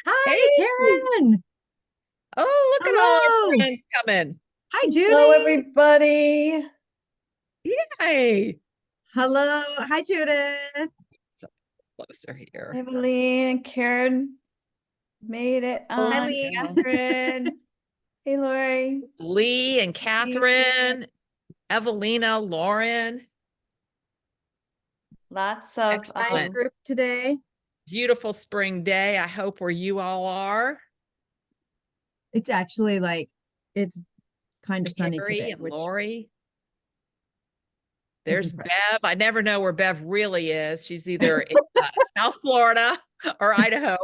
Hi, Hey, Karen. oh, look at all our Hello. friends coming. Hi, Hello, Judy. everybody. Yay. Hello. Hi, Judith. So closer here. Evelyn and Karen made it Hi, on. Lee. Catherine. Hey, Lori. Lee and Lee. Catherine, Evelina, Lauren. Lots of Nice Excellent. group today. Beautiful spring day. I hope where you all are. It's actually it's kind of sunny Carrie today, and which Lori. is There's impressive. Bev. I never know where Bev really is. She's either in South Florida or Idaho.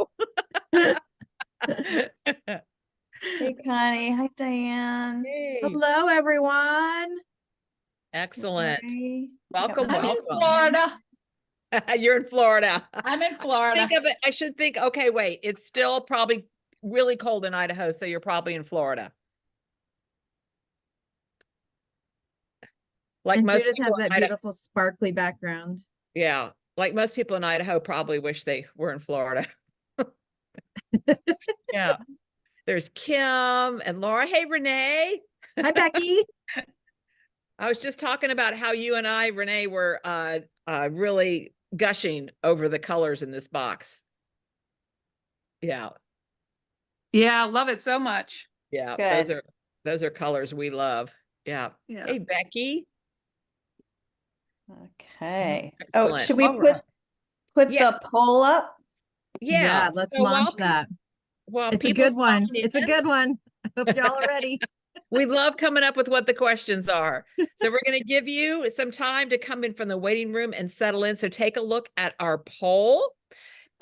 Hey, Connie. Hi, Diane. Hey. Hello, everyone. Excellent. Lori. Welcome, I'm in welcome. Florida. You're in Florida. I'm in I should Florida. think of it. I should think, okay, wait, it's still probably really cold in Idaho, so you're probably in Florida. Like And most Judith people has in that Idaho, beautiful sparkly background. yeah, like most people in Idaho probably wish they were in Florida. Yeah. There's Kim and Laura. Hey, Renee. Hi, Becky. I was just talking about how you and I, Renee, were really gushing over the colors in this box. Yeah. Yeah, I love it so much. Yeah. Good. Those are colors we love. Yeah. Yeah. Hey, Becky. Okay. Oh, Excellent. should we All right. put Yeah. the poll up? Yeah, Yeah. let's So launch that. while It's a people good one. sign It's a in, good one. I hope y'all are ready. we love coming up with what the questions are. So we're going to give you some time to come in from the waiting room and settle in. So take a look at our poll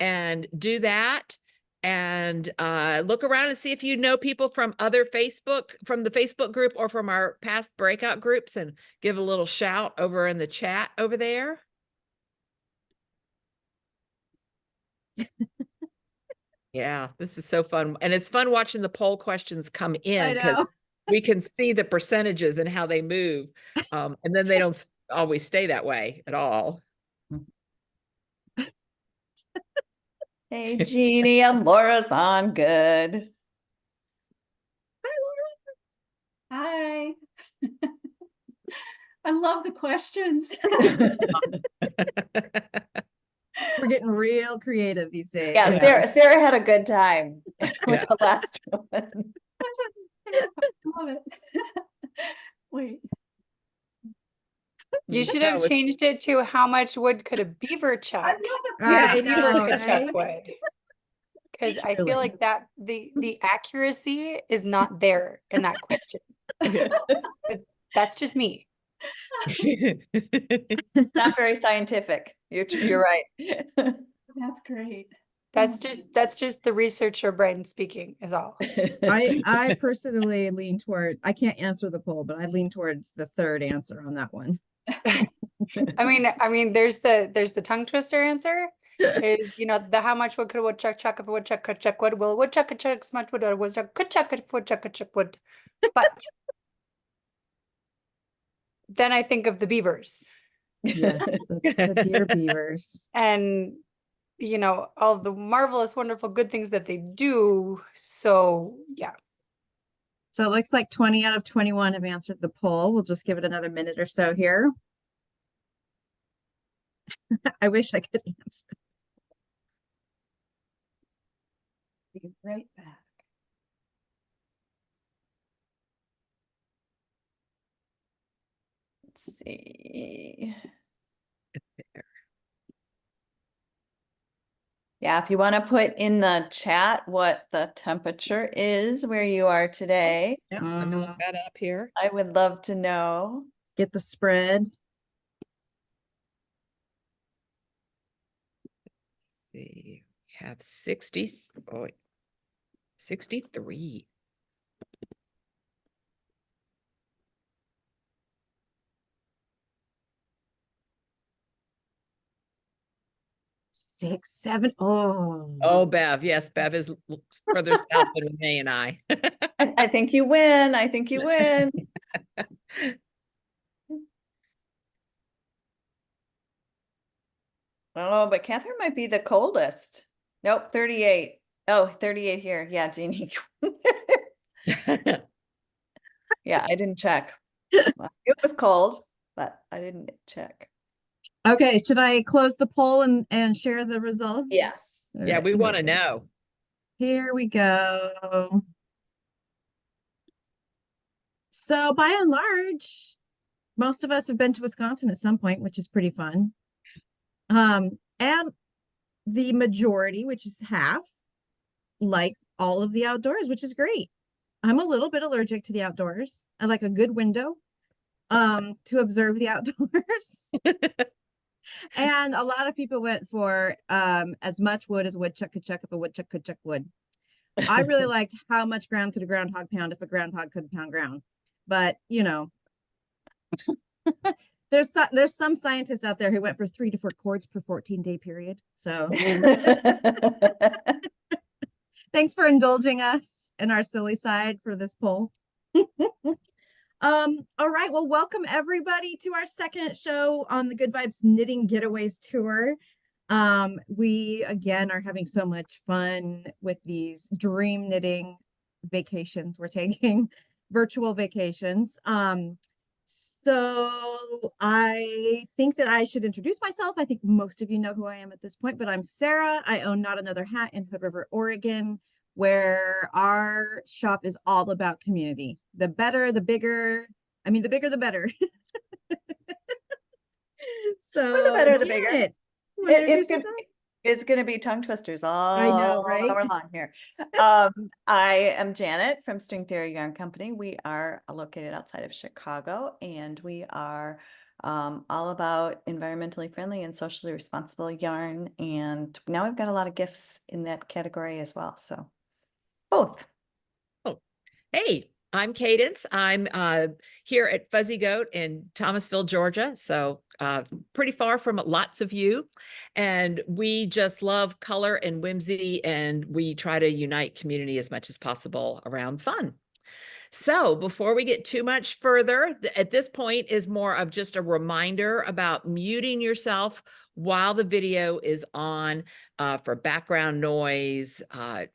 and do that. And look around and see if you know people from from the Facebook group or from our past breakout groups, and give a little shout over in the chat over there. Yeah, this is so fun. And it's fun watching the poll questions come in I because know. we can see the percentages and how they move. And then they don't always stay that way at all. Hey, Jeannie and Laura's on. Good. Hi. I love the questions. We're getting real creative these days. Yeah, Sarah had a good time with Yeah. the last one. Love it. Wait. You should No, have changed it to how much wood could a beaver chuck? I love it. Yeah. I Beaver know, could right? chuck wood. Because I Truly. feel like that the accuracy is not there in that question. Yeah. That's just me. Not very scientific. You're right. That's great. That's just the researcher brain speaking is all. I personally lean toward, I can't answer the poll, but I lean towards the third answer on that one. I mean, there's the tongue twister answer is, the how much wood could a woodchuck chuck if a woodchuck could chuck wood? Will a woodchuck chuck as much wood or a woodchuck could chuck if a woodchuck could chuck wood? But then I think of the beavers Yes, the dear beavers. and all the marvelous, wonderful, good things that they do. So yeah. So it looks like 20 out of 21 have answered the poll. We'll just give it another minute or so here. I wish I could answer. Be right back. Let's see. Yeah, if you want to put in the chat what the temperature is where you are today, Yeah, let me look that up here. I would love to know. Get the spread. Let's see, we have 63. Six, seven. Oh, Oh, Bev. Yes, Bev is further south than Renee and I. I think you win. I think you win. Oh, but Catherine might be the coldest. Nope, 38. Oh, 38 here. Yeah, Jeannie. Yeah, I didn't check. Well, it was cold, but I didn't check. Okay, should I close the poll and share the results? Yes. All Yeah, right, we here want to we go. know. Here we go. So by and large, most of us have been to Wisconsin at some point, which is pretty fun. And the majority, which is half, like all of the outdoors, which is great. I'm a little bit allergic to the outdoors. I like a good window to observe the outdoors. And a lot of people went for as much wood as a woodchuck could chuck if a woodchuck could chuck wood. I really liked how much ground could a groundhog pound if a groundhog could pound ground. But you know, there's some scientists out there who went for 3 to 4 chords per 14-day period. So thanks for indulging us in our silly side for this poll. All right, well, welcome everybody to our second show on the Good Vibes Knitting Getaways tour. We again are having so much fun with these dream knitting vacations we're taking, virtual vacations. So I think that I should introduce myself. I think most of you know who I am at this point, but I'm Sarah. I own Not Another Hat in Hood River, Oregon, where our shop is all about community. The better, the bigger. I mean, the bigger, the better. So the better, the bigger. Janet, you wanna introduce yourself? It's gonna be tongue twisters I know, all right? hour long here. I am Janet from String Theory Yarn Company. We are located outside of Chicago, and we are all about environmentally friendly and socially responsible yarn. And now we've got a lot of gifts in that category as well. So both. Hey, I'm Cadence. I'm here at Fuzzy Goat in Thomasville, Georgia. So pretty far from lots of you. And we just love color and whimsy, and we try to unite community as much as possible around fun. So before we get too much further, at this point is more of just a reminder about muting yourself while the video is on for background noise.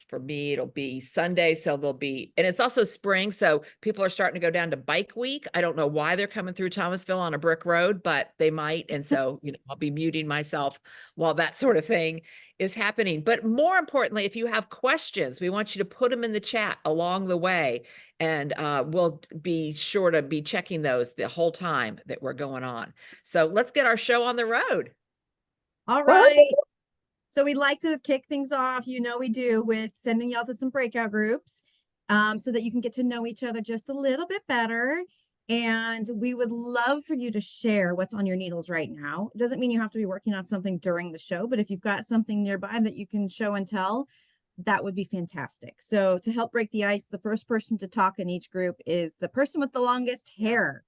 For me, it'll be Sunday, so there'll be, and it's also spring, so people are starting to go down to bike week. I don't know why they're coming through Thomasville on a brick road, but they might. And so, I'll be muting myself while that sort of thing is happening. But more importantly, if you have questions, we want you to put them in the chat along the way. And we'll be sure to be checking those the whole time that we're going on. So let's get our show on the road. All right. So we'd like to kick things off, we do, with sending y'all to some breakout groups so that you can get to know each other just a little bit better. And we would love for you to share what's on your needles right now. It doesn't mean you have to be working on something during the show, but if you've got something nearby that you can show and tell, that would be fantastic. So to help break the ice, the first person to talk in each group is the person with the longest hair.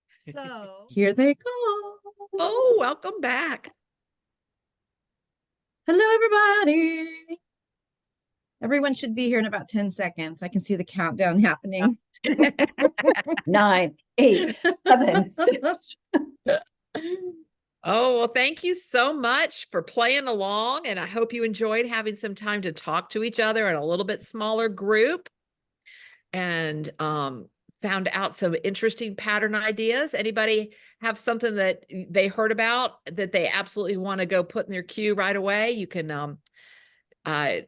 So here they go. Oh, welcome back. Hello, everybody. Everyone should be here in about 10 seconds. I can see the countdown happening. 9, 8, 7, 6. Oh, well, thank you so much for playing along. And I hope you enjoyed having some time to talk to each other in a little bit smaller group and found out some interesting pattern ideas. Anybody have something that they heard about that they absolutely want to go put in their queue right away? You can unmute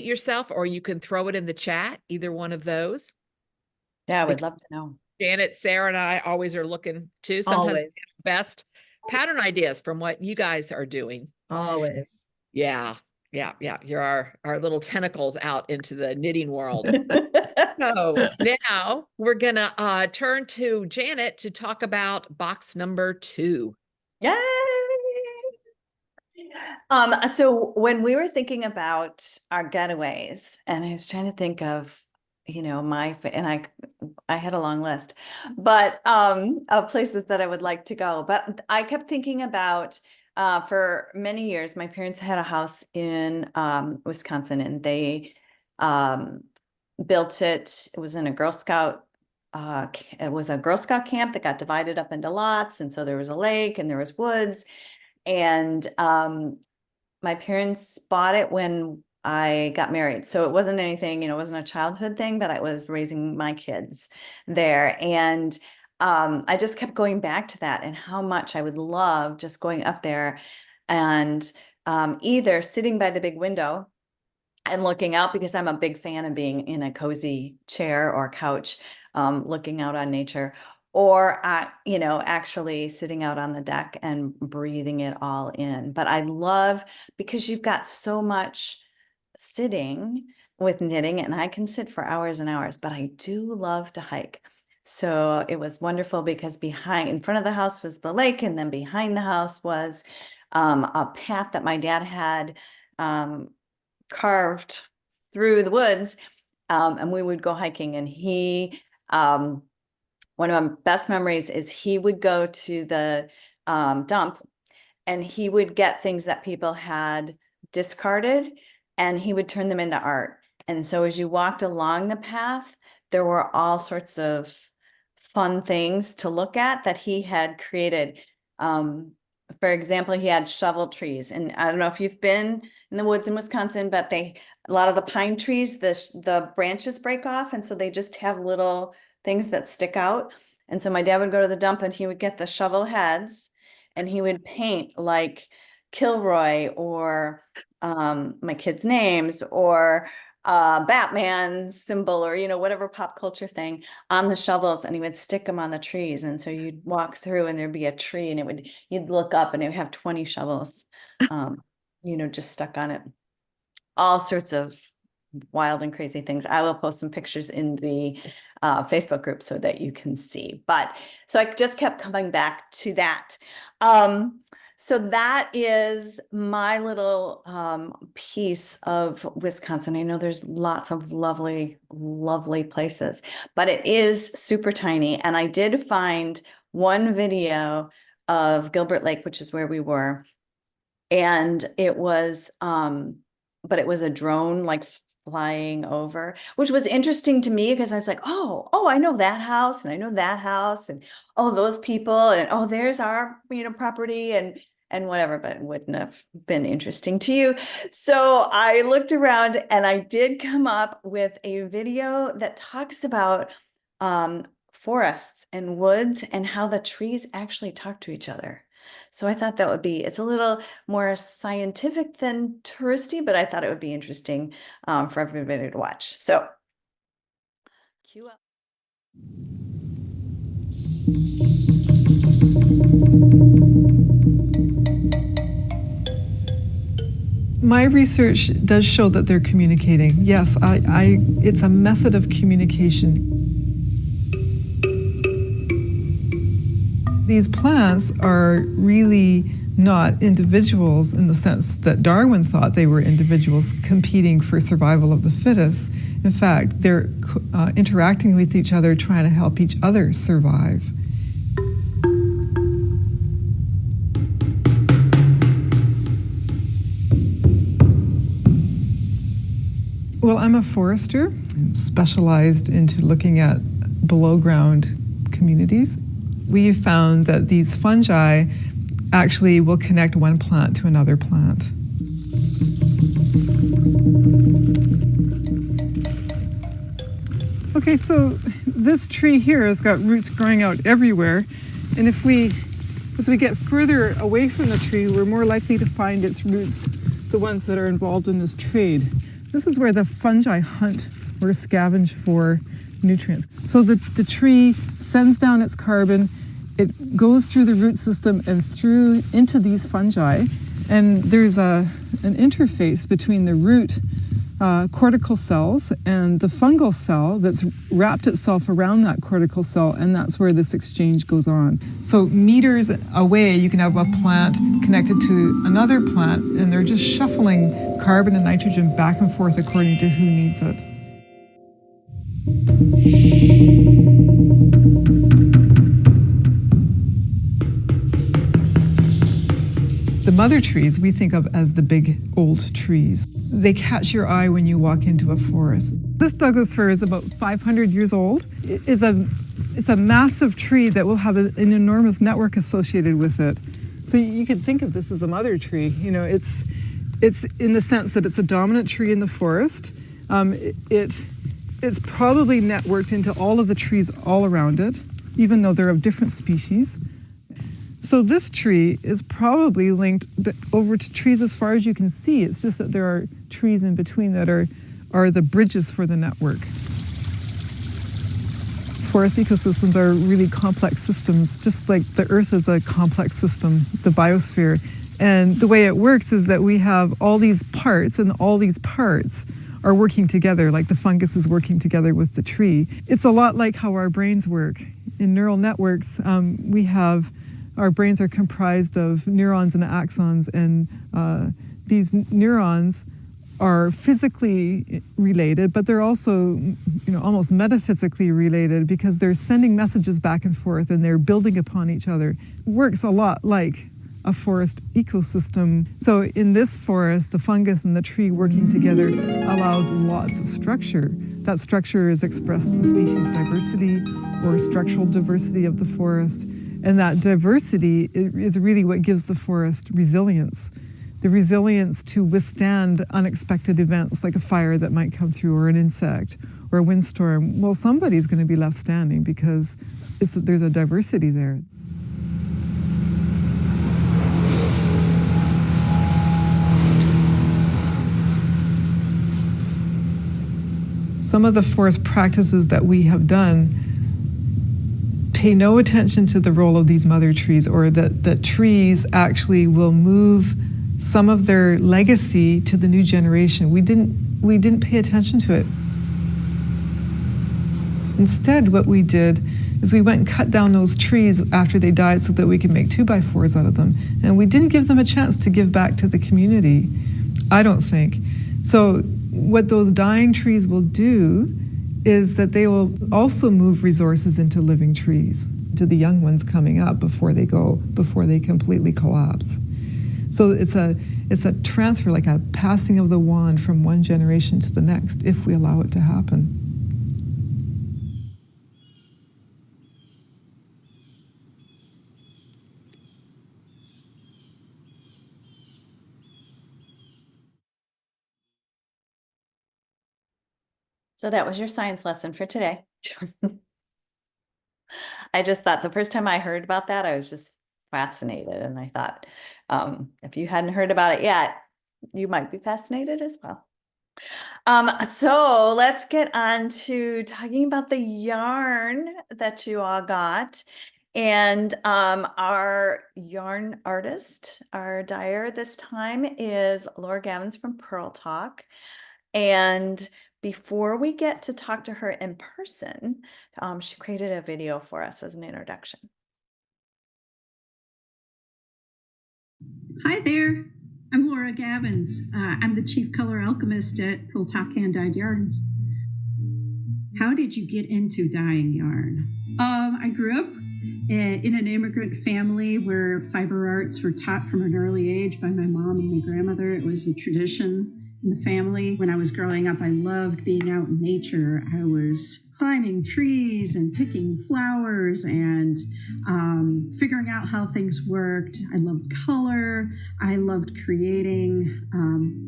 yourself, or you can throw it in the chat, either one of those. Yeah, I would love to know. Janet, Sarah, and I always are looking too. Sometimes Always. we get best pattern ideas from what you guys are doing. Always. Yeah. You're our little tentacles out into the knitting world. So now we're gonna turn to Janet to talk about box number 2. Yay! So when we were thinking about our getaways, and I was trying to think of, I had a long list, but of places that I would like to go. But I kept thinking about for many years, my parents had a house in Wisconsin, and they built it. It was in a Girl Scout. It was a Girl Scout camp that got divided up into lots, and so there was a lake and there was woods, and my parents bought it when I got married. So it wasn't anything, it wasn't a childhood thing, but I was raising my kids there. And I just kept going back to that and how much I would love just going up there and either sitting by the big window and looking out, because I'm a big fan of being in a cozy chair or couch, looking out on nature, or actually sitting out on the deck and breathing it all in. But I love, because you've got so much sitting with knitting, and I can sit for hours and hours, but I do love to hike. So it was wonderful because in front of the house was the lake, and then behind the house was a path that my dad had carved through the woods, and we would go hiking. And one of my best memories is he would go to the dump, and he would get things that people had discarded, and he would turn them into art. And so as you walked along the path, there were all sorts of fun things to look at that he had created. For example, he had shovel trees, and I don't know if you've been in the woods in Wisconsin, but a lot of the pine trees, the branches break off, and so they just have little things that stick out. And so my dad would go to the dump, and he would get the shovel heads, and he would paint like Kilroy or my kids' names or Batman symbol, or whatever pop culture thing on the shovels, and he would stick them on the trees. And so you'd walk through and there'd be a tree, and you'd look up and it would have 20 shovels just stuck on it. All sorts of wild and crazy things. I will post some pictures in the Facebook group so that you can see. But so I just kept coming back to that. So that is my little piece of Wisconsin. I know there's lots of lovely, lovely places, but it is super tiny. And I did find one video of Gilbert Lake, which is where we were. And it was, but it was a drone like flying over, which was interesting to me because I was like, oh, I know that house, and I know that house, and oh, those people, and oh, there's our property and whatever, but it wouldn't have been interesting to you. So I looked around, and I did come up with a video that talks about forests and woods and how the trees actually talk to each other. So I thought it's a little more scientific than touristy, but I thought it would be interesting for everybody to watch. So cue up. My research does show that they're communicating. Yes, it's a method of communication. These plants are really not individuals in the sense that Darwin thought they were individuals competing for survival of the fittest. In fact, they're interacting with each other, trying to help each other survive. Well, I'm a forester, specialized into looking at below ground communities. We've found that these fungi actually will connect one plant to another plant. Okay, so this tree here has got roots growing out everywhere, and as we get further away from the tree, we're more likely to find its roots, the ones that are involved in this trade. This is where the fungi hunt or scavenge for nutrients. So the tree sends down its carbon, it goes through the root system and through into these fungi, and there's an interface between the root cortical cells and the fungal cell that's wrapped itself around that cortical cell, and that's where this exchange goes on. So meters away, you can have a plant connected to another plant, and they're just shuffling carbon and nitrogen back and forth according to who needs it. The mother trees we think of as the big old trees. They catch your eye when you walk into a forest. This Douglas fir is about 500 years old. It's a massive tree that will have an enormous network associated with it. So you could think of this as a mother tree. It's in the sense that it's a dominant tree in the forest. It's probably networked into all of the trees all around it, even though they're of different species. So this tree is probably linked over to trees as far as you can see. It's just that there are trees in between that are the bridges for the network. Forest ecosystems are really complex systems, just like the Earth is a complex system, the biosphere. And the way it works is that we have all these parts, and all these parts are working together, like the fungus is working together with the tree. It's a lot like how our brains work. In neural networks, our brains are comprised of neurons and axons, and these neurons are physically related, but they're also, almost metaphysically related, because they're sending messages back and forth and they're building upon each other. It works a lot like a forest ecosystem. So in this forest, the fungus and the tree working together allows lots of structure. That structure is expressed in species diversity or structural diversity of the forest. And that diversity is really what gives the forest resilience. The resilience to withstand unexpected events like a fire that might come through, or an insect, or a windstorm. Well, somebody's going to be left standing because there's a diversity there. Some of the forest practices that we have done pay no attention to the role of these mother trees, or that trees actually will move some of their legacy to the new generation. We didn't pay attention to it. Instead, what we did is we went and cut down those trees after they died so that we could make 2x4s out of them. And we didn't give them a chance to give back to the community, I don't think. So what those dying trees will do is that they will also move resources into living trees, to the young ones coming up before they completely collapse. So it's a transfer, like a passing of the wand from one generation to the next, if we allow it to happen. So that was your science lesson for today. I just thought the first time I heard about that, I was just fascinated. And I thought, if you hadn't heard about it yet, you might be fascinated as well. So let's get on to talking about the yarn that you all got. And our yarn artist, our dyer this time, is Laura Gavins from Pearl Talk. And before we get to talk to her in person, she created a video for us as an introduction. Hi there, I'm Laura Gavins. I'm the Chief Color Alchemist at Pearl Talk Hand-Dyed Yarns. How did you get into dyeing yarn? I grew up in an immigrant family where fiber arts were taught from an early age by my mom and my grandmother. It was a tradition in the family. When I was growing up, I loved being out in nature. I was climbing trees and picking flowers and figuring out how things worked. I loved color. I loved creating.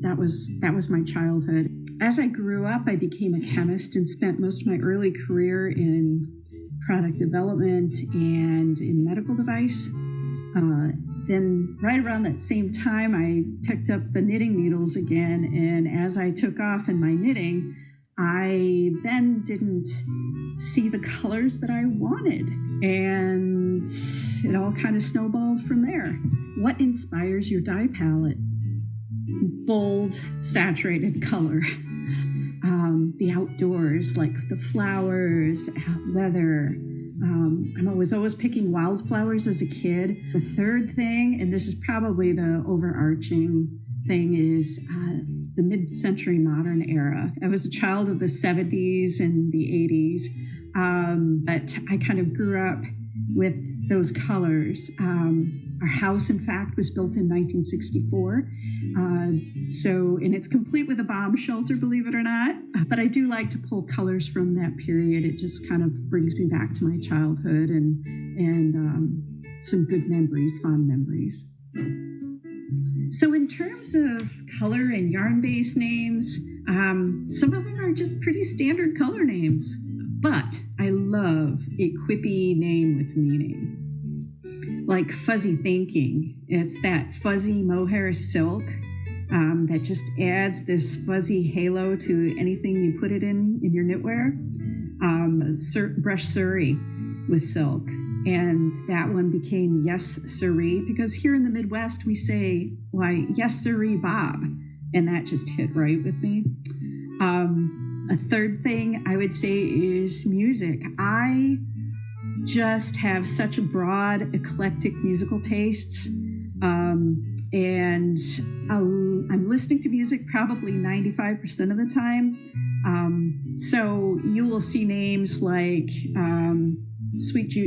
That was my childhood. As I grew up, I became a chemist and spent most of my early career in product development and in medical device. Then right around that same time, I picked up the knitting needles again. And as I took off in my knitting, I then didn't see the colors that I wanted. And it all kind of snowballed from there. What inspires your dye palette? Bold, saturated color. The outdoors, like the flowers, weather. I was always picking wildflowers as a kid. The third thing, and this is probably the overarching thing, is the mid-century modern era. I was a child of the 70s and the 80s, but I kind of grew up with those colors. Our house, in fact, was built in 1964. And it's complete with a bomb shelter, believe it or not. But I do like to pull colors from that period. It just kind of brings me back to my childhood and some good memories, fond memories. So in terms of color and yarn-based names, some of them are just pretty standard color names, but I love a quippy name with meaning. Like Fuzzy Thinking. It's that fuzzy mohair silk that just adds this fuzzy halo to anything you put it in your knitwear. Brush Surrey with silk. And that one became Yes Siree, because here in the Midwest we say, why, yes siree, Bob. And that just hit right with me. A third thing I would say is music. I just have such a broad, eclectic musical tastes. And I'm listening to music probably 95% of the time. So you will see names like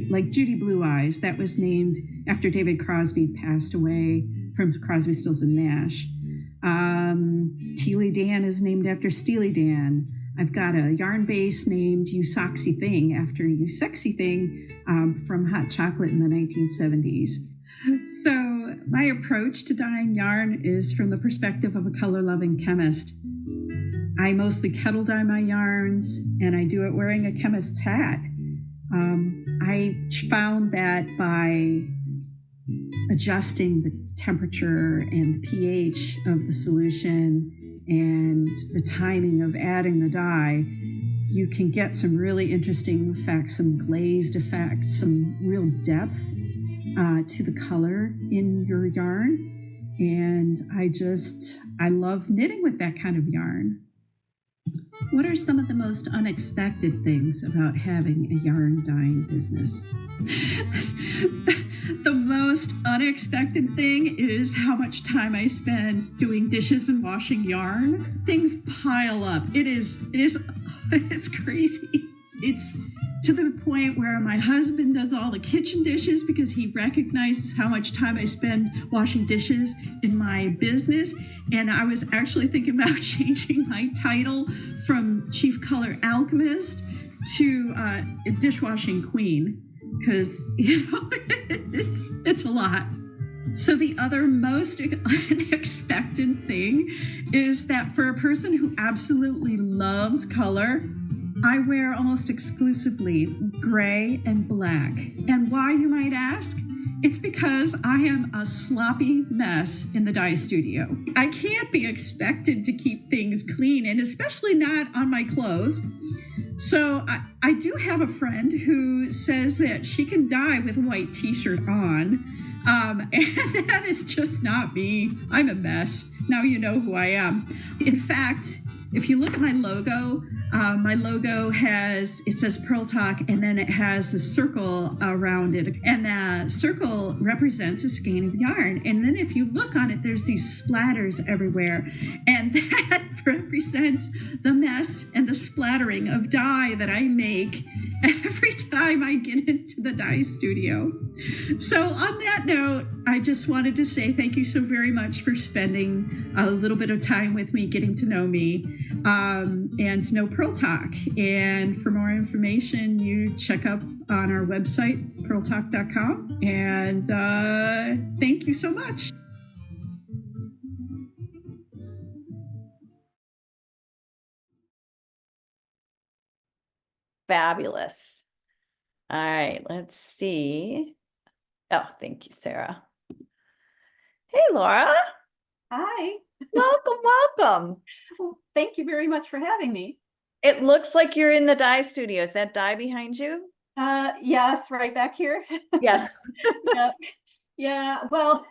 like Judy Blue Eyes. That was named after David Crosby passed away from Crosby, Stills and Nash. Steely Dan is named after Steely Dan. I've got a yarn base named You Soxy Thing after You Sexy Thing from Hot Chocolate in the 1970s. So my approach to dyeing yarn is from the perspective of a color-loving chemist. I mostly kettle dye my yarns, and I do it wearing a chemist's hat. I found that by adjusting the temperature and the pH of the solution and the timing of adding the dye, you can get some really interesting effects, some glazed effects, some real depth to the color in your yarn. And I love knitting with that kind of yarn. What are some of the most unexpected things about having a yarn dyeing business? The most unexpected thing is how much time I spend doing dishes and washing yarn. Things pile up. It's crazy. It's to the point where my husband does all the kitchen dishes because he recognizes how much time I spend washing dishes in my business. And I was actually thinking about changing my title from Chief Color Alchemist to Dishwashing Queen, because, it's a lot. So the other most unexpected thing is that for a person who absolutely loves color, I wear almost exclusively gray and black. And why, you might ask? It's because I am a sloppy mess in the dye studio. I can't be expected to keep things clean, and especially not on my clothes. So I do have a friend who says that she can dye with a white t-shirt on. And that is just not me. I'm a mess. Now you know who I am. In fact, if you look at my logo it says Pearl Talk, and then it has a circle around it. And the circle represents a skein of yarn. And then if you look on it, there's these splatters everywhere. And that represents the mess and the splattering of dye that I make every time I get into the dye studio. So on that note, I just wanted to say thank you so very much for spending a little bit of time with me, getting to know me, and to know Pearl Talk. And for more information, you check up on our website, pearltalk.com. And thank you so much. Fabulous. All right, let's see. Oh, thank you, Sarah. Hey, Laura. Hi. Welcome, welcome. Well, thank you very much for having me. It looks like you're in the dye studio. Is that dye behind you? Yes, right back here. Yeah. Yeah. Yeah. Well,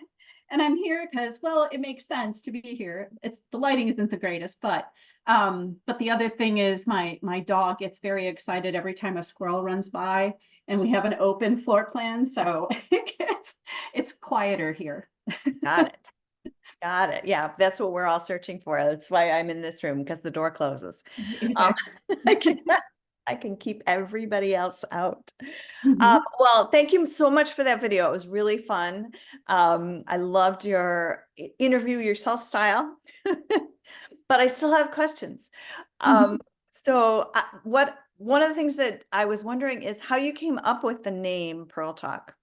and I'm here because, well, it makes sense to be here. The lighting isn't the greatest, but the other thing is my dog gets very excited every time a squirrel runs by, and we have an open floor plan, so it's quieter here. Got it. Got it. Yeah, that's what we're all searching for. That's why I'm in this room, because the door closes. Exactly. I can keep everybody else out. Mhm. Well, thank you so much for that video. It was really fun. I loved your interview yourself style, but I still have questions. So one of the things that I was wondering is how you came up with the name Pearl Talk.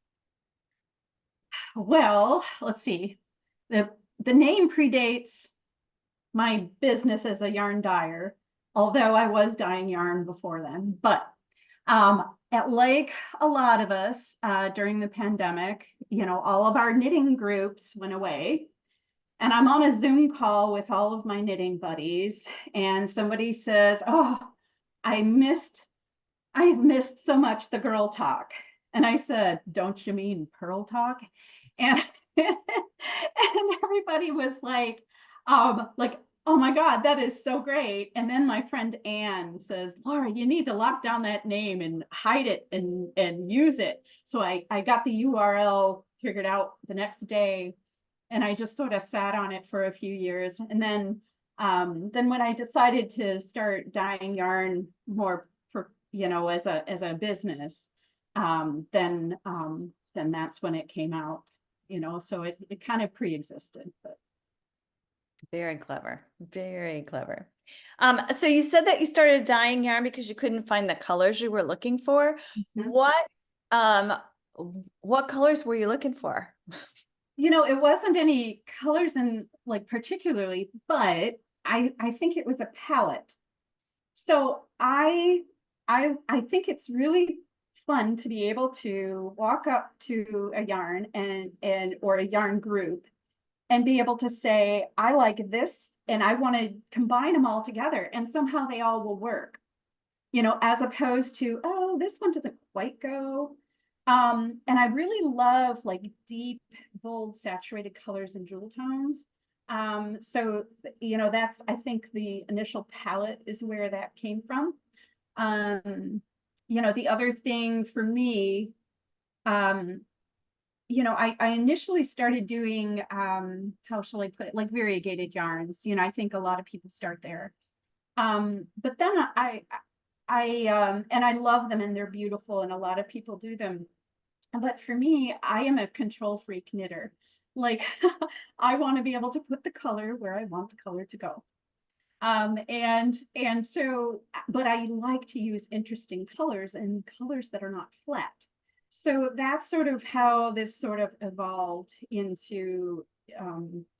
Well, let's see. the name predates my business as a yarn dyer, although I was dyeing yarn before then. But like a lot of us during the pandemic, you know, all of our knitting groups went away. And I'm on a Zoom call with all of my knitting buddies, and somebody says, "Oh, I've missed so much the girl talk." And I said, "Don't you mean Pearl talk?" And and everybody was like, "Oh my God, that is so great." And then my friend Anne says, "Laura, you need to lock down that name and hide it and use it." So I got the URL figured out the next day, and I just sort of sat on it for a few years. And then when I decided to start dyeing yarn more for, you know, as a business, then that's when it came out, you know, so it kind of pre-existed, but. Very clever. Very clever. So you said that you started dyeing yarn because you couldn't find the colors you were looking for. Mhm. What colors were you looking for? You know, it wasn't any colors in like particularly, but I think it was a palette. So I think it's really fun to be able to walk up to a yarn and or a yarn group and be able to say, I like this and I want to combine them all together, and somehow they all will work, you know, as opposed to, oh, this one doesn't quite go. And I really love like deep, bold, saturated colors and jewel tones. So, you know, that's, I think the initial palette is where that came from. You know, the other thing for me, you know, I initially started doing, how shall I put it, like variegated yarns. You know, I think a lot of people start there. But then and I love them and they're beautiful and a lot of people do them. But for me, I am a control freak knitter. Like I want to be able to put the color where I want the color to go. And so, but I like to use interesting colors and colors that are not flat. So that's sort of how this sort of evolved into,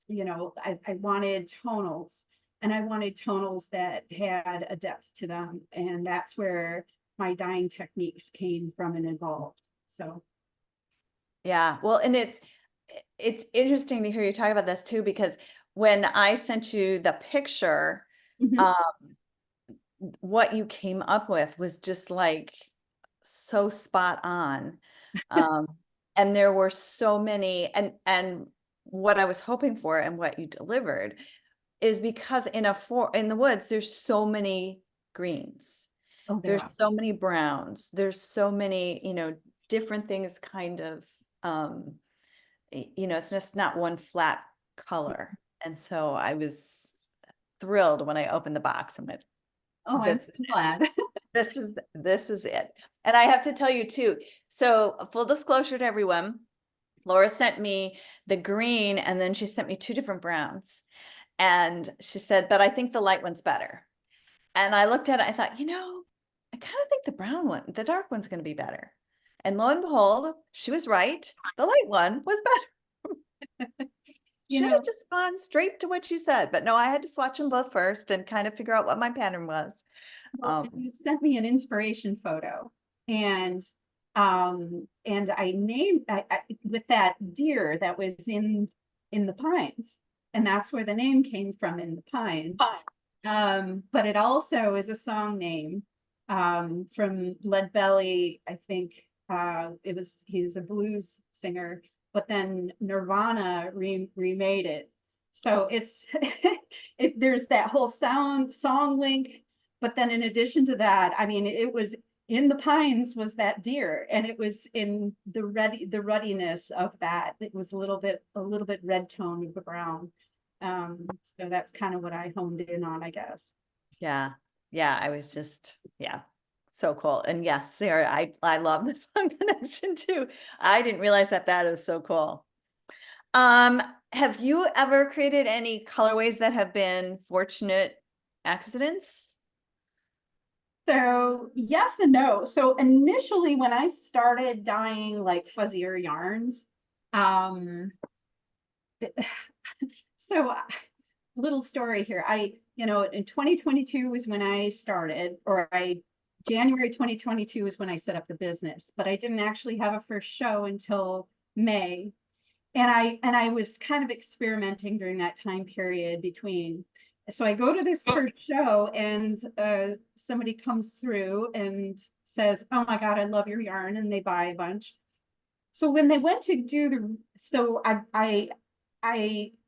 you know, I wanted tonals, and I wanted tonals that had a depth to them. And that's where my dyeing techniques came from and evolved. So. Yeah, well, and it's interesting to hear you talk about this too, because when I sent you the picture, Mhm. what you came up with was just like so spot on. And there were so many, and what I was hoping for and what you delivered is because in the woods, there's so many greens. Oh, there There's are. so many browns. There's so many, you know, different things kind of, you know, it's just not one flat color. And so I was thrilled when I opened the box and went, Oh, I'm this is so it. glad. This is it. And I have to tell you too, so full disclosure to everyone, Laura sent me the green and then she sent me 2 different browns. And she said, but I think the light one's better. And I looked at it, I thought, you know, I kind of think the brown one, the dark one's going to be better. And lo and behold, she was right. The light one was better. You Should have know, just gone straight to what she said, but no, I had to swatch them both first and kind of figure out what my pattern was. well, you sent me an inspiration photo, and I named with that deer that was in the pines, and that's where the name came from, in the pines. But it also is a song name from Lead Belly. I think he's a blues singer, but then Nirvana remade it. So it's there's that whole song link, but then in addition to that, I mean, it was in the pines was that deer, and it was in the ruddiness of that. It was a little bit red tone of the brown. So that's kind of what I honed in on, I guess. Yeah. Yeah. I was just, yeah. So cool. And yes, Sarah, I love the song connection too. I didn't realize that is so cool. Have you ever created any colorways that have been fortunate accidents? So yes and no. So initially when I started dyeing like fuzzier yarns, so little story here. In 2022 was when I started, January 2022 was when I set up the business, but I didn't actually have a first show until May. And I was kind of experimenting during that time period between. So I go to this first show and somebody comes through and says, "Oh my God, I love your yarn," and they buy a bunch. So when they went to do and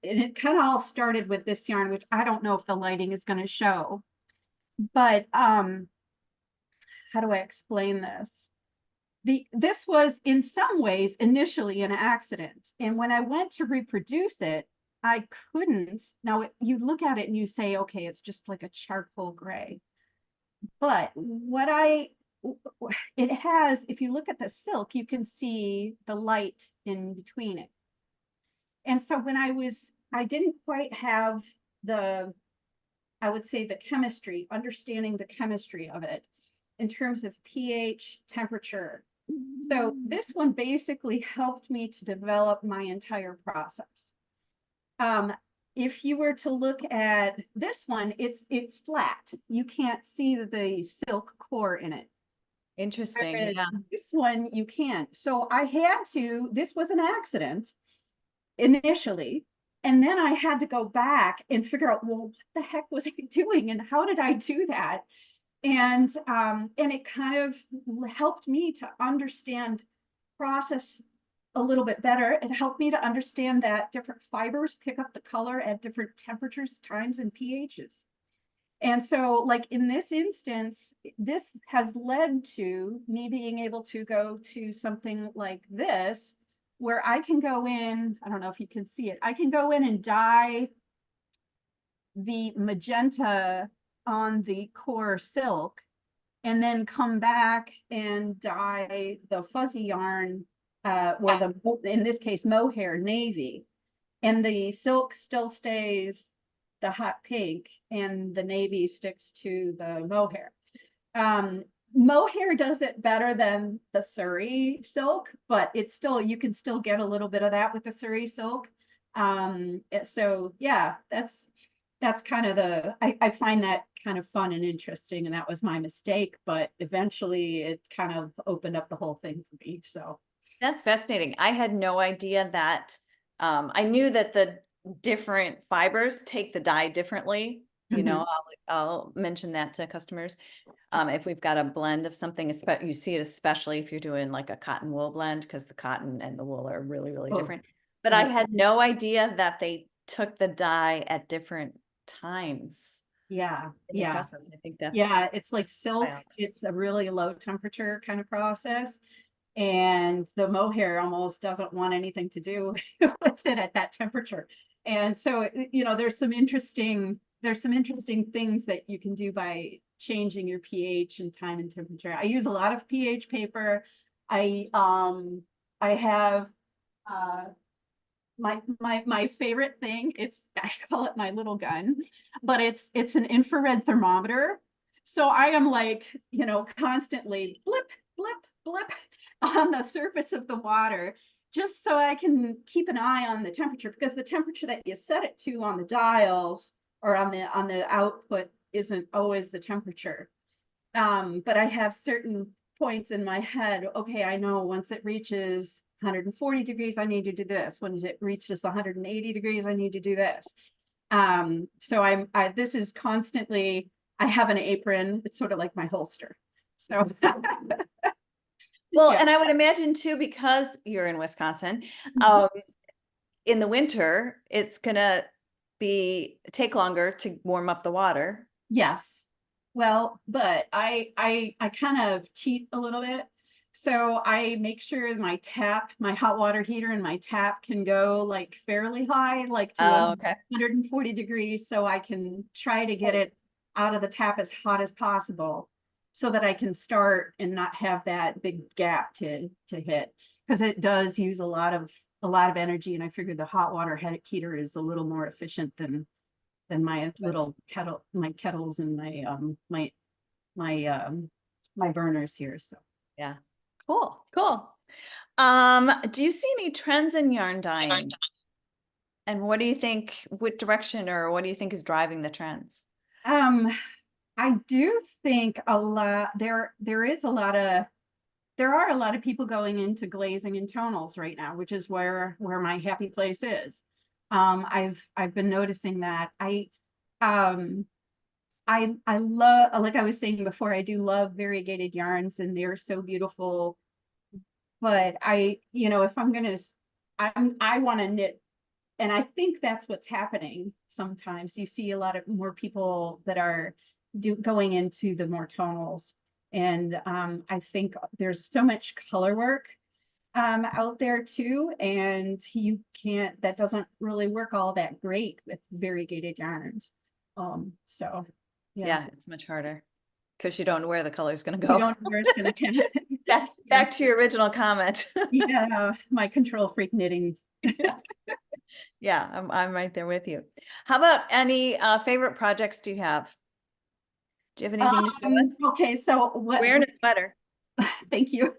it kind of all started with this yarn, which I don't know if the lighting is going to show, but how do I explain this? This was in some ways initially an accident. And when I went to reproduce it, I couldn't. Now you look at it and you say, okay, it's just like a charcoal gray. But it has, if you look at the silk, you can see the light in between it. And so when I didn't quite have I would say the chemistry, understanding the chemistry of it in terms of pH, temperature. So this one basically helped me to develop my entire process. If you were to look at this one, it's flat. You can't see the silk core in it. Interesting. Whereas Yeah. this one you can. So this was an accident initially. And then I had to go back and figure out, well, what the heck was I doing and how did I do that? And it kind of helped me to understand process a little bit better. It helped me to understand that different fibers pick up the color at different temperatures, times, and pHs. And so, like in this instance, this has led to me being able to go to something like this, where I can go in, I don't know if you can see it, I can go in and dye the magenta on the core silk, and then come back and dye the fuzzy yarn, in this case, mohair navy, and the silk still stays the hot pink, and the navy sticks to the mohair. Mohair does it better than the Surrey silk, but it's still, you can still get a little bit of that with the Surrey silk. So yeah, that's kind of I find that kind of fun and interesting, and that was my mistake, but eventually it kind of opened up the whole thing for me. So That's fascinating. I had no idea that. I knew that the different fibers take the dye differently. You know, I'll mention that to customers. If we've got a blend of something, you see it especially if you're doing like a cotton wool blend, because the cotton and the wool are really, really different. But I had no idea that they took the dye at different times. Yeah, in the process. I think that's it's like silk. wild. It's a really low temperature kind of process. And the mohair almost doesn't want anything to do with it at that temperature. And so, there's some interesting things that you can do by changing your pH and time and temperature. I use a lot of pH paper. I have my favorite thing, I call it my little gun, but it's an infrared thermometer. So I am like, constantly blip, blip, blip on the surface of the water, just so I can keep an eye on the temperature, because the temperature that you set it to on the dials or on the output isn't always the temperature. But I have certain points in my head. Okay, I know once it reaches 140 degrees, I need to do this. When it reaches 180 degrees, I need to do this. So this is constantly, I have an apron. It's sort of like my holster. So well, yeah. and I would imagine too, because you're in Wisconsin, in the winter, it's gonna take longer to warm up the water. Yes. Well, but I kind of cheat a little bit. So I make sure my hot water heater and my tap can go like fairly high, like to 140 degrees. So I can try to get it out of the tap as hot as possible, so that I can start and not have that big gap to hit, because it does use a lot of energy. And I figured the hot water heater is a little more efficient than my little kettles and my burners here. So yeah, cool. Do you see any trends in yarn dyeing? And what do you think, what direction or what do you think is driving the trends? I do think there are a lot of people going into glazing and tonals right now, which is where my happy place is. I've been noticing that. I love, like I was saying before, I do love variegated yarns and they're so beautiful. But if I'm gonna, I want to knit, and I think that's what's happening. Sometimes you see a lot of more people that are going into the more tonals, and I think there's so much color work out there too, and that doesn't really work all that great with variegated yarns. So Yeah, it's much harder because you don't know where the color is going to you go. don't know where it's gonna come. Back to your original comment. Yeah, my control freak knitting. Yeah, I'm right there with you. How about any favorite projects do you have? Do you have anything to show us? Okay, so Wearing a sweater. Thank you.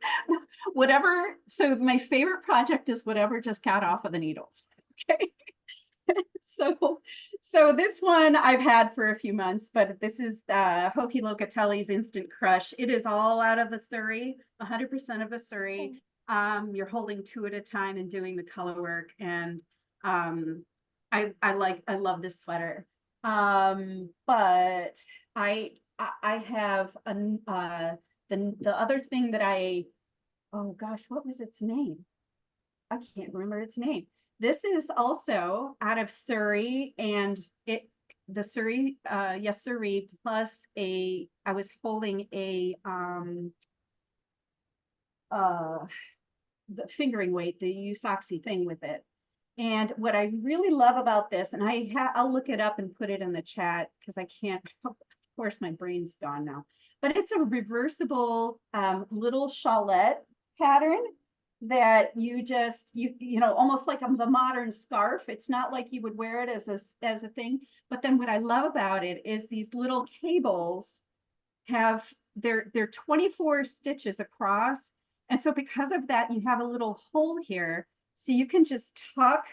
So my favorite project is whatever just got off of the needles. Okay. So this one I've had for a few months, but this is Hoki Locatelli's Instant Crush. It is all out of the Surrey, 100% of the Surrey. You're holding 2 at a time and doing the color work, and I love this sweater. But I have the other thing that oh gosh, what was its name? I can't remember its name. This is also out of Surrey, and the Surrey, yes, Surrey, plus I was holding the fingering weight, the Usoxy thing with it. And what I really love about this, and I'll look it up and put it in the chat because I can't, of course my brain's gone now, but it's a reversible little shawlette pattern that you just, almost like the modern scarf. It's not like you would wear it as a thing. But then what I love about it is these little cables they're 24 stitches across. And so because of that, you have a little hole here. So you can just tuck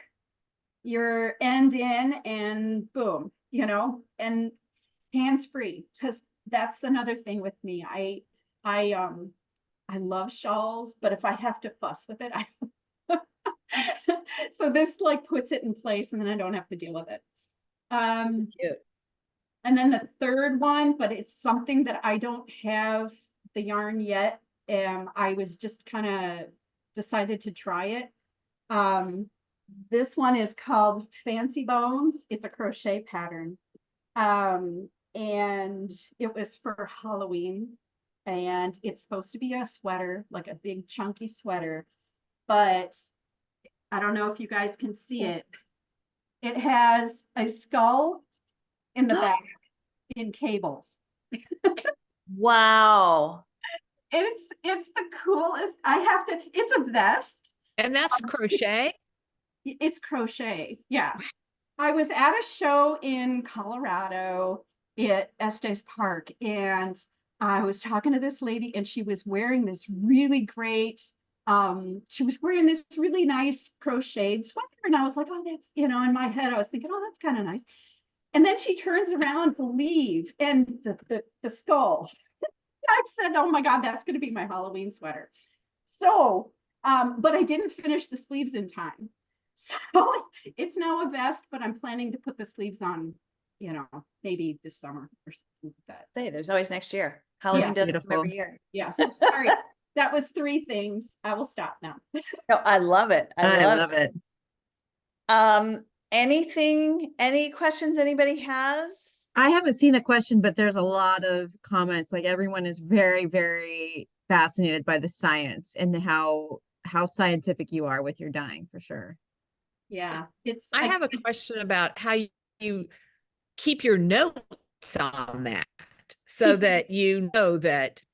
your end in and boom, and hands free. Because that's another thing with me. I love shawls, but if I have to fuss with it, so this like puts it in place and then I don't have to deal with it. Super cute. And then the third one, but it's something that I don't have the yarn yet. I was just kind of decided to try it. This one is called Fancy Bones. It's a crochet pattern. And it was for Halloween. And it's supposed to be a sweater, like a big chunky sweater, but I don't know if you guys can see it. It has a skull in the back in cables. Wow. It's the coolest. It's a vest. And that's crochet? It's crochet, yes. I was at a show in Colorado at Estes Park, and I was talking to this lady and she was wearing this really great, she was wearing this really nice crocheted sweater. And I was like, oh, that's, in my head, I was thinking, oh, that's kind of nice. And then she turns around to leave and the skull. I said, oh my God, that's going to be my Halloween sweater. So, but I didn't finish the sleeves in time. So it's now a vest, but I'm planning to put the sleeves on, maybe this summer or something like that. Say, there's always next year. Halloween does come every year. Yeah, so sorry. That was 3 things. I will stop now. No, I love it. I love it. Any questions anybody has? I haven't seen a question, but there's a lot of comments. Like everyone is very, very fascinated by the science and how scientific you are with your dyeing, for sure. Yeah, I have a question about how you keep your notes on that, so that that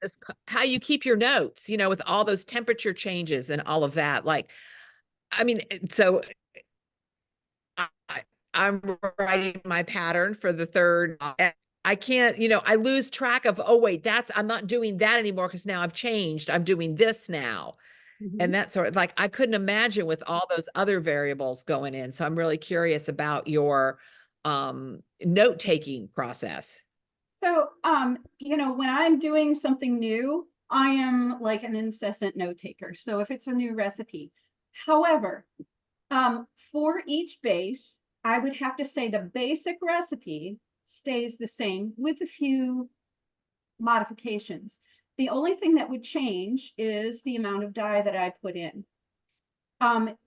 how you keep your notes, with all those temperature changes and all of that. Like, I mean, so I'm writing my pattern for the third, and I can't, I lose track of, oh wait, I'm not doing that anymore because now I've changed. I'm doing this now. and that sort of, like, I couldn't imagine with all those other variables going in. So I'm really curious about your note-taking process. So, you know, when I'm doing something new, I am like an incessant note taker. So if it's a new recipe, however, for each base, I would have to say the basic recipe stays the same with a few modifications. The only thing that would change is the amount of dye that I put in.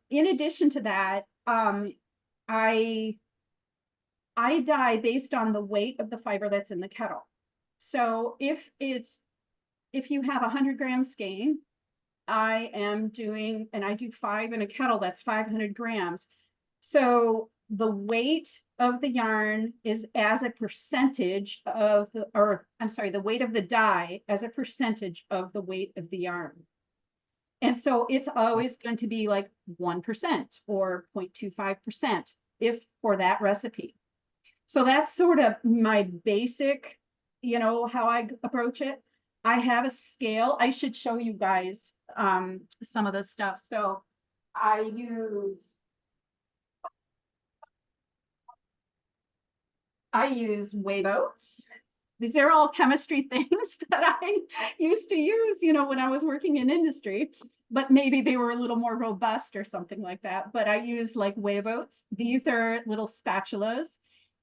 In addition to that, I dye based on the weight of the fiber that's in the kettle. So if you have 100-gram skein, I am doing, and I do 5 in a kettle, that's 500 grams. So the weight of the yarn is as a percentage of the, or I'm sorry, the weight of the dye as a percentage of the weight of the yarn. And so it's always going to be like 1% or 0.25% if for that recipe. So that's sort of my basic, you know, how I approach it. I have a scale. I should show you guys some of the stuff. So I use wave oats. These are all chemistry things that I used to use, you know, when I was working in industry, but maybe they were a little more robust or something like that. But I use like wave oats. These are little spatulas.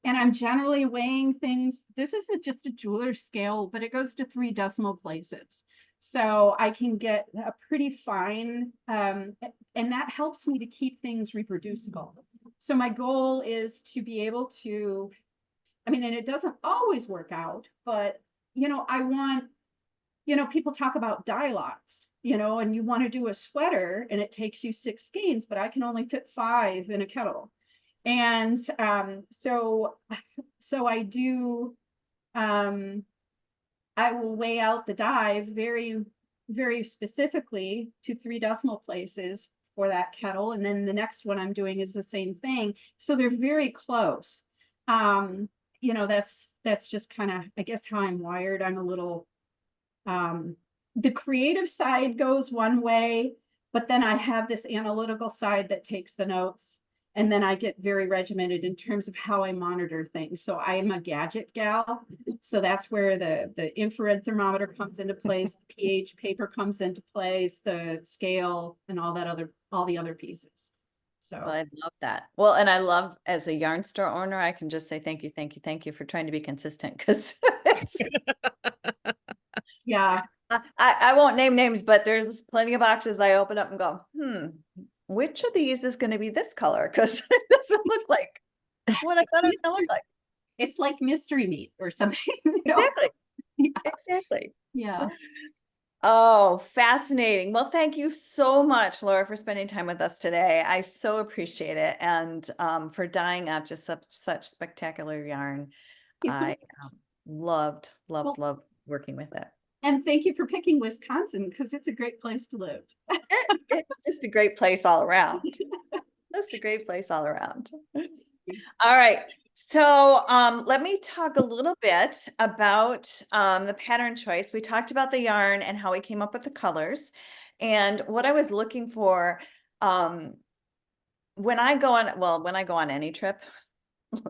And I'm generally weighing things. This isn't just a jeweler's scale, but it goes to 3 decimal places. So I can get a pretty fine, and that helps me to keep things reproducible. So my goal is to be able to, I mean, and it doesn't always work out, but, you know, I want, you know, people talk about dye lots, you know, and you want to do a sweater and it takes you 6 skeins, but I can only fit 5 in a kettle. And so I do, I will weigh out the dye very, very specifically to 3 decimal places for that kettle. And then the next one I'm doing is the same thing. So they're very close. You know, that's just kind of, I guess, how I'm wired. I'm a little, the creative side goes one way, but then I have this analytical side that takes the notes. And then I get very regimented in terms of how I monitor things. So I am a gadget gal. So that's where the infrared thermometer comes into place, the pH paper comes into place, the scale, and all the other pieces. So Well, I love that. Well, and I love, as a yarn store owner, I can just say thank you for trying to be consistent, because yeah. I won't name names, but there's plenty of boxes I open up and go, which of these is going to be this color? Because it doesn't look like what I thought it was going to look like. It's like mystery meat or something. You know? Exactly. Yeah. Exactly. Yeah. Oh, fascinating. Well, thank you so much, Laura, for spending time with us today. I so appreciate it. And for dyeing up just such spectacular yarn. I loved working with it. And thank you for picking Wisconsin, because it's a great place to live. It's just a great place all around. Just a great place all around. All right. So let me talk a little bit about the pattern choice. We talked about the yarn and how we came up with the colors. And what I was looking for when I go on any trip,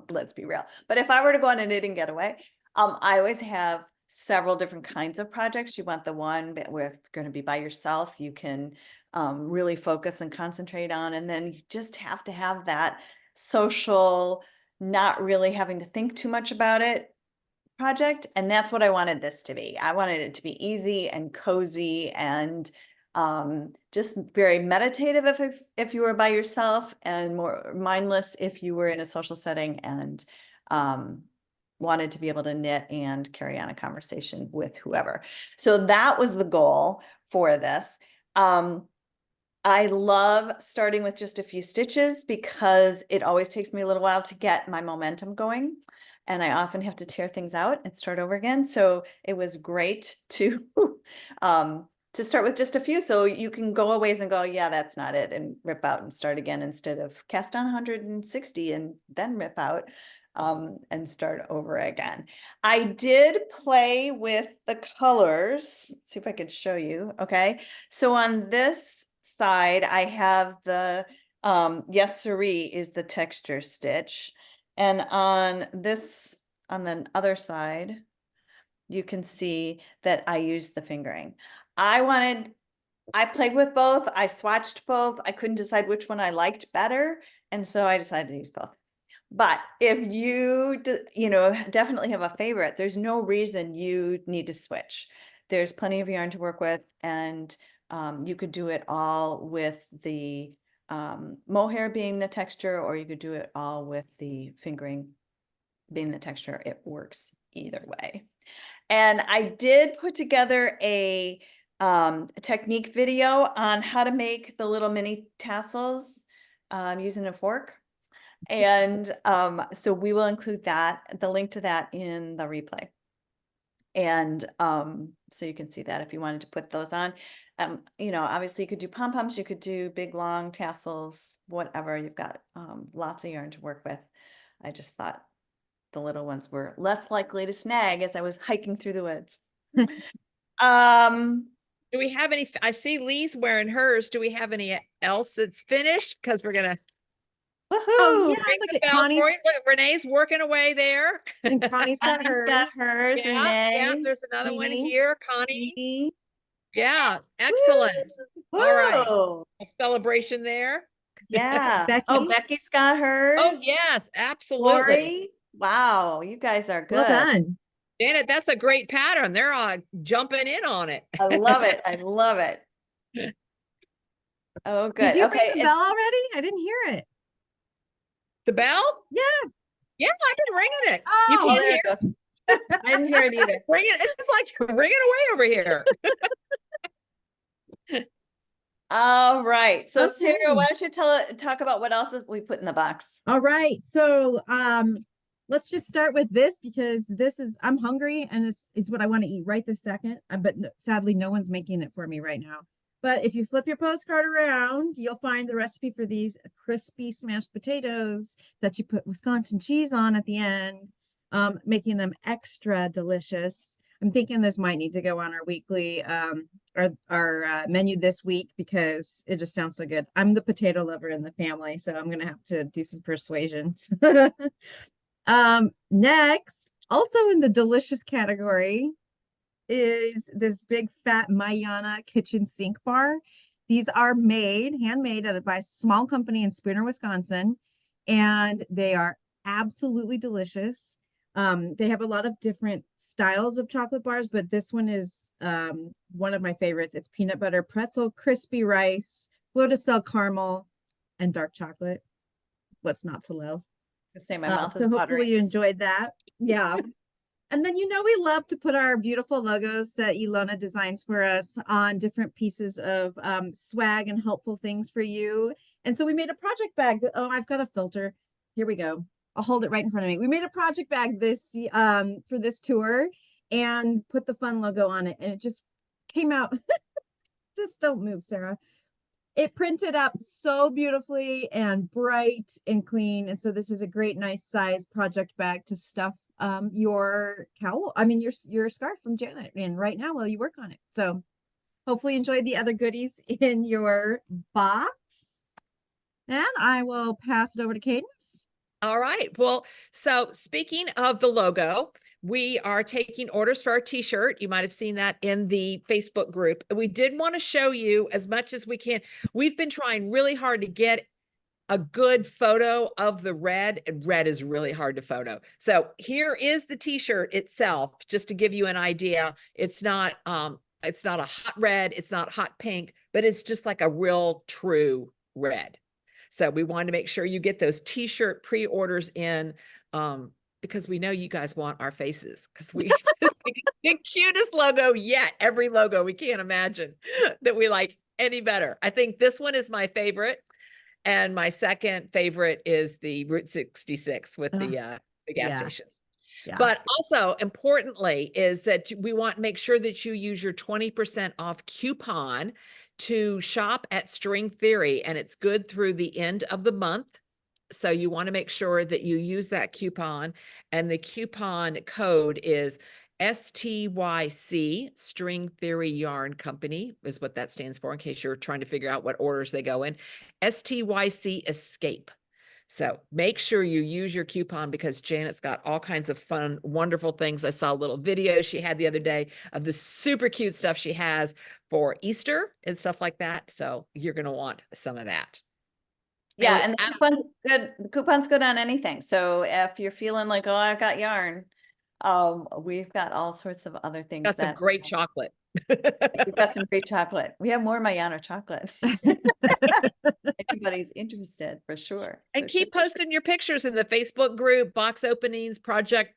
let's be real. But if I were to go on a knitting getaway, I always have several different kinds of projects. You want the one that we're going to be by yourself, you can really focus and concentrate on, and then you just have to have that social, not really having to think too much about it project. And that's what I wanted this to be. I wanted it to be easy and cozy and just very meditative if you were by yourself, and more mindless if you were in a social setting and wanted to be able to knit and carry on a conversation with whoever. So that was the goal for this. I love starting with just a few stitches because it always takes me a little while to get my momentum going. And I often have to tear things out and start over again. So it was great to start with just a few, so you can go a ways and go, yeah, that's not it, and rip out and start again, instead of cast on 160 and then rip out and start over again. I did play with the colors. Let's see if I could show you. Okay. So on this side, I have the Yes Siree is the texture stitch. And on the other side, you can see that I used the fingering. I played with both. I swatched both. I couldn't decide which one I liked better. And so I decided to use both. But if you, definitely have a favorite, there's no reason you need to switch. There's plenty of yarn to work with, and you could do it all with the mohair being the texture, or you could do it all with the fingering being the texture. It works either way. And I did put together a technique video on how to make the little mini tassels using a fork. And so we will include the link to that in the replay. And so you can see that if you wanted to put those on. Obviously you could do pom-poms, you could do big long tassels, whatever. You've got lots of yarn to work with. I just thought the little ones were less likely to snag as I was hiking through the woods. Do we have any? I see Lee's wearing hers. Do we have any else that's finished? Because we're gonna Woohoo! Oh yeah, ring look the at bell Connie's, for you. Look, Renee's working away there. and Connie's got Connie's hers. got hers, Yeah, Renee. there's another one Renee. here, Connie. Me. Yeah, excellent. Woo! All right. A celebration there. Yeah. Becky. Oh, Becky's got hers. Oh, yes, absolutely. Lori. Wow, you guys are good. Well done. Janet, that's a great pattern. They're jumping in on it. I love it. I love it. Oh, good. Did you Okay. ring the bell already? I didn't hear it. The bell? Yeah. Yeah, I've been ringing it. Oh, You Oh, can't there hear it goes. I didn't hear it either. ring it. It's like ringing away over here. All right. So Sarah, Okay. why don't you talk about what else we put in the box? All right. So let's just start with this because I'm hungry and this is what I want to eat right this second. But sadly, no one's making it for me right now. But if you flip your postcard around, you'll find the recipe for these crispy smashed potatoes that you put Wisconsin cheese on at the end, making them extra delicious. I'm thinking this might need to go on our weekly our menu this week because it just sounds so good. I'm the potato lover in the family, so I'm gonna have to do some persuasions. Next, also in the delicious category, is this big fat Mayana kitchen sink bar. These are handmade by a small company in Spooner, Wisconsin, and they are absolutely delicious. They have a lot of different styles of chocolate bars, but this one is one of my favorites. It's peanut butter pretzel, crispy rice, fleur de sel caramel, and dark chocolate. What's not to love? Say my mouth So is hopefully watering. you enjoyed that. Yeah. And then, we love to put our beautiful logos that Ilona designs for us on different pieces of swag and helpful things for you. And so we made a project bag. Oh, I've got a filter. Here we go. I'll hold it right in front of me. We made a project bag for this tour and put the fun logo on it. And it just came out. Just don't move, Sarah. It printed up so beautifully and bright and clean. And so this is a great, nice size project bag to stuff your cowl, your scarf from Janet in right now while you work on it. So hopefully enjoy the other goodies in your box. And I will pass it over to Cadence. All right. Well, so speaking of the logo, we are taking orders for our t-shirt. You might have seen that in the Facebook group. We did want to show you as much as we can. We've been trying really hard to get a good photo of the red, and red is really hard to photo. So here is the t-shirt itself, just to give you an idea. It's not a hot red, it's not hot pink, but it's just like a real true red. So we wanted to make sure you get those t-shirt pre-orders in because we know you guys want our faces because we just the cutest logo yet. Every logo we can't imagine that we like any better. I think this one is my favorite. And my second favorite is the Route 66 with the gas yeah. stations. Yeah. But also importantly is that we want to make sure that you use your 20% off coupon to shop at String Theory, and it's good through the end of the month. So you want to make sure that you use that coupon, and the coupon code is STYC, String Theory Yarn Company, is what that stands for, in case you're trying to figure out what orders they go in. STYC Escape. So make sure you use your coupon, because Janet's got all kinds of fun, wonderful things. I saw a little video she had the other day of the super cute stuff she has for Easter and stuff like that. So you're going to want some of that. Yeah, we and the coupon's good. The coupon's good on anything. So if you're feeling like, oh, I've got yarn, we've got all sorts of other things got some that great chocolate. we've got some great chocolate. We have more Mayano chocolate. Anybody's interested, for sure. And for keep sure. posting your pictures in the Facebook group, box openings, project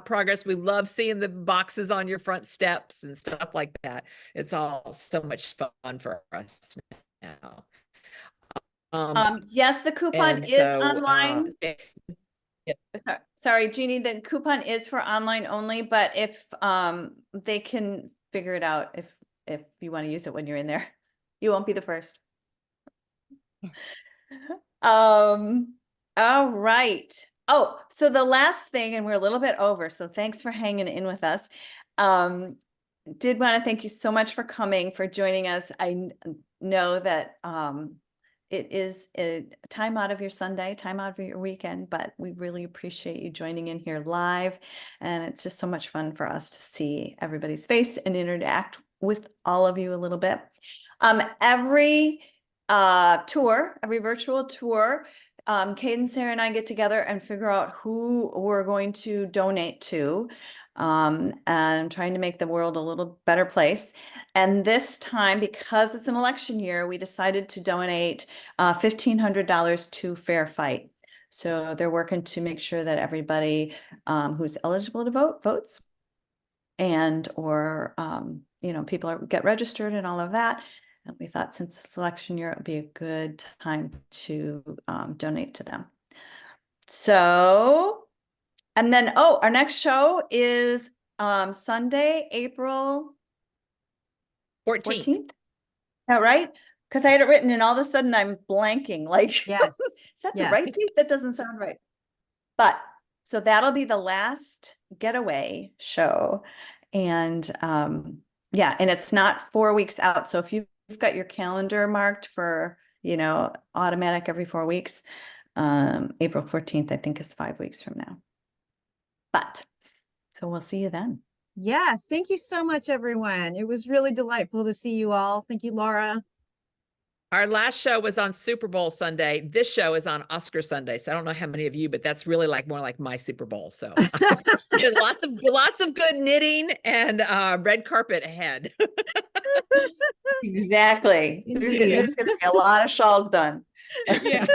progress. We love seeing the boxes on your front steps and stuff like that. It's all so much fun for us now. Yes, the coupon and is so, online. yeah. Sorry, Jeannie, the coupon is for online only, but if they can figure it out if you want to use it when you're in there. You won't be the first. All right. Oh, so the last thing, and we're a little bit over, so thanks for hanging in with us. Did want to thank you so much for coming, for joining us. I know that it is a time out of your Sunday, time out of your weekend, but we really appreciate you joining in here live. And it's just so much fun for us to see everybody's face and interact with all of you a little bit. Every virtual tour, Kate and Sarah and I get together and figure out who we're going to donate to, and trying to make the world a little better place. And this time, because it's an election year, we decided to donate $1,500 to Fair Fight. So they're working to make sure that everybody who's eligible to vote votes, and or people get registered and all of that. And we thought, since it's election year, it would be a good time to donate to them. So, and then, our next show is Sunday, April 14th. Is that right? Because I had it written and all of a sudden I'm blanking. Like, Yes. is that the Yes. right date? That doesn't sound right. But so that'll be the last getaway show. And yeah, and it's not 4 weeks out. So if you've got your calendar marked for, automatic every 4 weeks, April 14th, I think, is 5 weeks from now. But so we'll see you then. Yes. Thank you so much, everyone. It was really delightful to see you all. Thank you, Laura. Our last show was on Super Bowl Sunday. This show is on Oscar Sunday. So I don't know how many of you, but that's really more like my Super Bowl. So lots of good knitting and red carpet ahead. Exactly. There's gonna be a lot of shawls done. Yeah.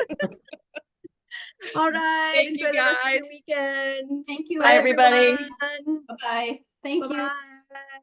All right. Thank you, Enjoy the rest of guys. your weekend. Thank you, Bye, everybody. Bye-bye. Thank you. Bye-bye.